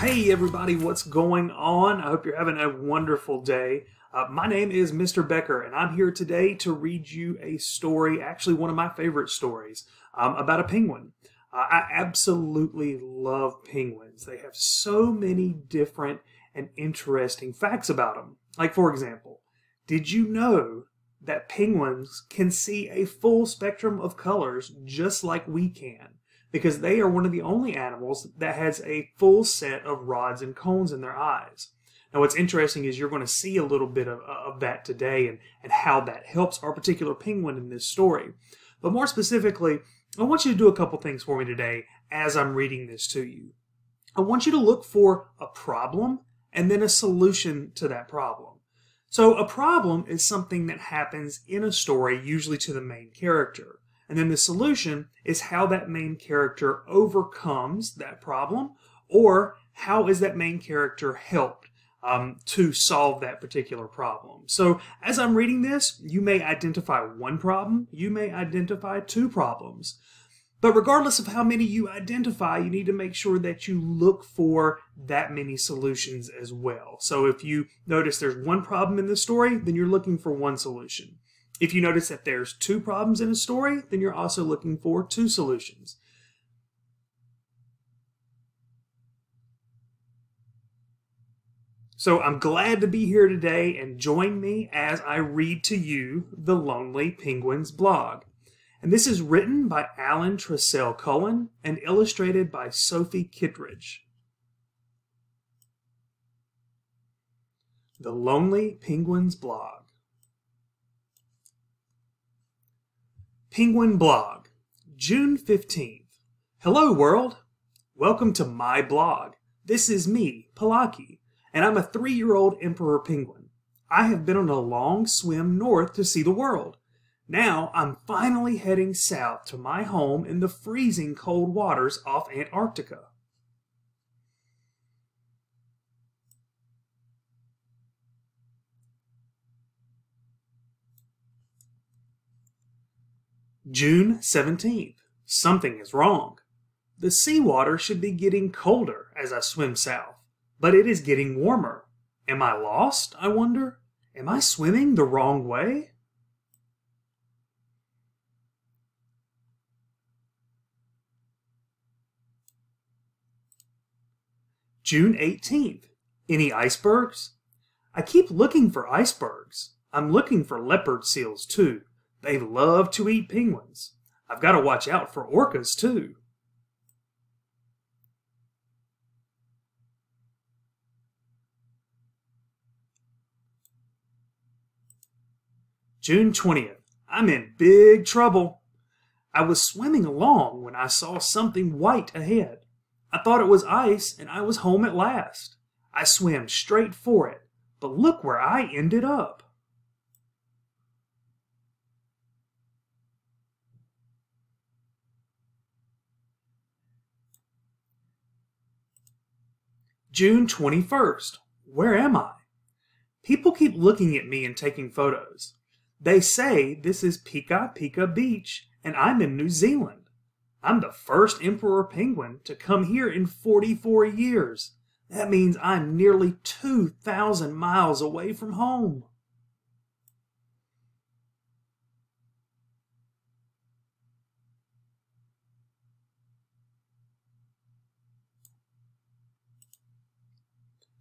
Hey everybody, what's going on? I hope you're having a wonderful day. My name is Mr. Becker, and I'm here today to read you a story, actually one of my favorite stories, about a penguin. I absolutely love penguins. They have so many different and interesting facts about them. Like, for example, did you know that penguins can see a full spectrum of colors just like we can? Because they are one of the only animals that has a full set of rods and cones in their eyes. Now what's interesting is you're going to see a little bit of that today and how that helps our particular penguin in this story. But more specifically, I want you to do a couple things for me today as I'm reading this to you. I want you to look for a problem and then a solution to that problem. So a problem is something that happens in a story, usually to the main character. And then the solution is how that main character overcomes that problem, or how is that main character helped to solve that particular problem. So as I'm reading this, you may identify one problem, you may identify two problems. But regardless of how many you identify, you need to make sure that you look for that many solutions as well. So if you notice there's one problem in the story, then you're looking for one solution. If you notice that there's two problems in a story, then you're also looking for two solutions. So I'm glad to be here today, and join me as I read to you The Lonely Penguin's blog. And this is written by Alan Tressell Cullen and illustrated by Sophie Kittredge. The Lonely Penguin's blog. Penguin blog, June 15th. Hello world! Welcome to my blog. This is me, Palaki, and I'm a 3-year-old emperor penguin. I have been on a long swim north to see the world. Now I'm finally heading south to my home in the freezing cold waters off Antarctica. June 17th. Something is wrong. The seawater should be getting colder as I swim south, but it is getting warmer. Am I lost, I wonder? Am I swimming the wrong way? June 18th. Any icebergs? I keep looking for icebergs. I'm looking for leopard seals too. They love to eat penguins. I've got to watch out for orcas too. June 20th. I'm in big trouble. I was swimming along when I saw something white ahead. I thought it was ice and I was home at last. I swam straight for it, but look where I ended up. June 21st. Where am I? People keep looking at me and taking photos. They say this is Pika Pika Beach and I'm in New Zealand. I'm the first emperor penguin to come here in 44 years. That means I'm nearly 2,000 miles away from home.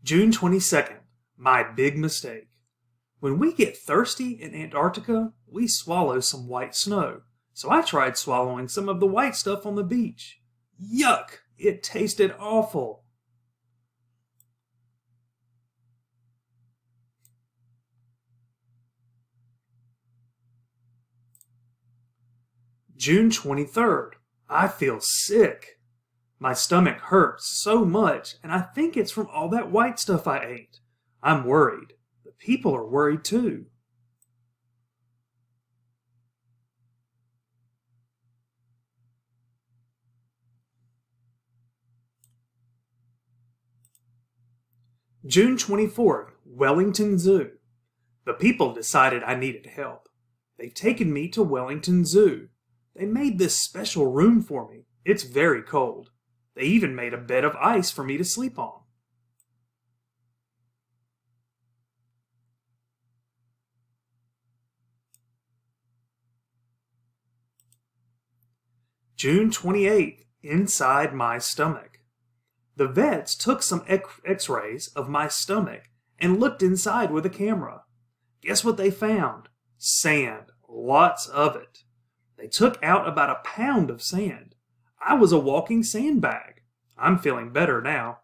June 22nd. My big mistake. When we get thirsty in Antarctica, we swallow some white snow. So I tried swallowing some of the white stuff on the beach. Yuck! It tasted awful. June 23rd. I feel sick. My stomach hurts so much, and I think it's from all that white stuff I ate. I'm worried. The people are worried too. June 24th, Wellington Zoo. The people decided I needed help. They've taken me to Wellington Zoo. They made this special room for me. It's very cold. They even made a bed of ice for me to sleep on. June 28th, inside my stomach. The vets took some x-rays of my stomach and looked inside with a camera. Guess what they found? Sand. Lots of it. They took out about a pound of sand. I was a walking sandbag. I'm feeling better now.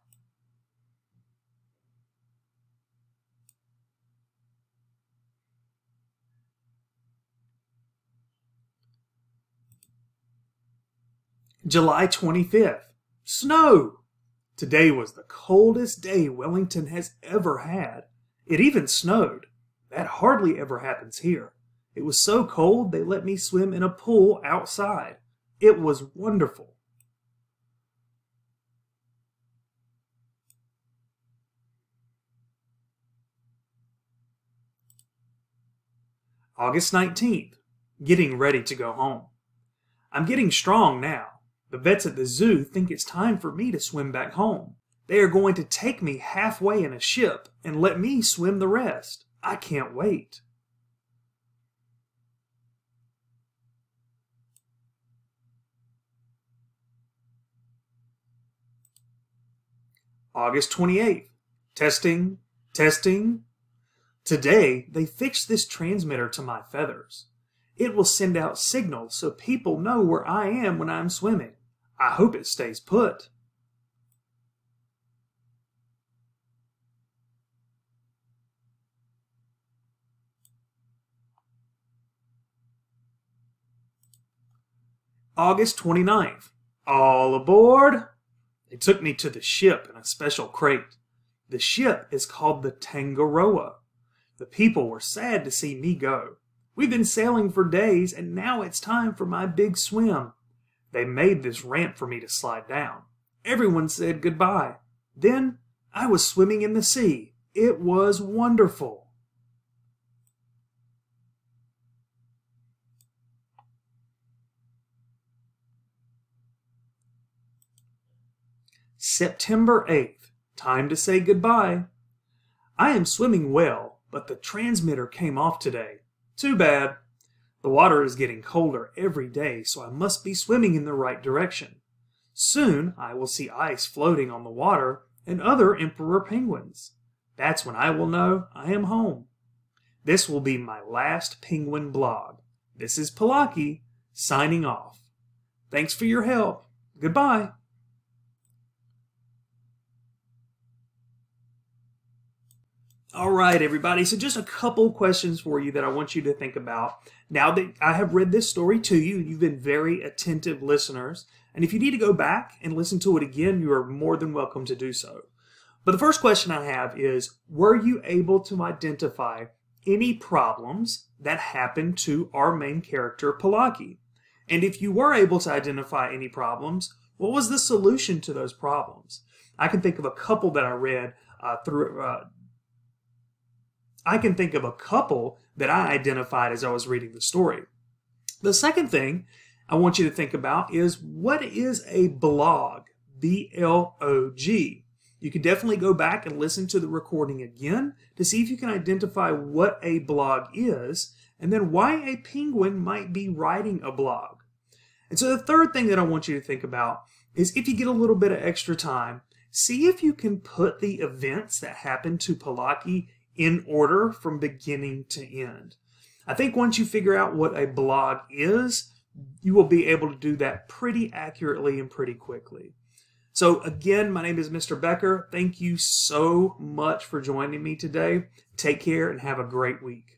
July 25th. Snow! Today was the coldest day Wellington has ever had. It even snowed. That hardly ever happens here. It was so cold they let me swim in a pool outside. It was wonderful. August 19th. Getting ready to go home. I'm getting strong now. The vets at the zoo think it's time for me to swim back home. They are going to take me halfway in a ship and let me swim the rest. I can't wait. August 28th. Testing, testing. Today, they fixed this transmitter to my feathers. It will send out signals so people know where I am when I'm swimming. I hope it stays put. August 29th. All aboard! They took me to the ship in a special crate. The ship is called the Tangaroa. The people were sad to see me go. We've been sailing for days, and now it's time for my big swim. They made this ramp for me to slide down. Everyone said goodbye. Then I was swimming in the sea. It was wonderful. September 8th. Time to say goodbye. I am swimming well, but the transmitter came off today. Too bad. The water is getting colder every day, so I must be swimming in the right direction. Soon I will see ice floating on the water and other emperor penguins. That's when I will know I am home. This will be my last penguin blog. This is Palaki, signing off. Thanks for your help. Goodbye. All right, everybody, so just a couple questions for you that I want you to think about. Now that I have read this story to you, you've been very attentive listeners, and if you need to go back and listen to it again, you are more than welcome to do so. But the first question I have is, were you able to identify any problems that happened to our main character, Palaki? And if you were able to identify any problems, what was the solution to those problems? I can think of a couple that I read I can think of a couple that I identified as I was reading the story. The second thing I want you to think about is, what is a blog? B-L-O-G. You can definitely go back and listen to the recording again to see if you can identify what a blog is and then why a penguin might be writing a blog. And so the third thing that I want you to think about is, if you get a little bit of extra time, see if you can put the events that happened to Palaki in order from beginning to end. I think once you figure out what a blog is, you will be able to do that pretty accurately and pretty quickly. So again, my name is Mr. Becker. Thank you so much for joining me today. Take care and have a great week.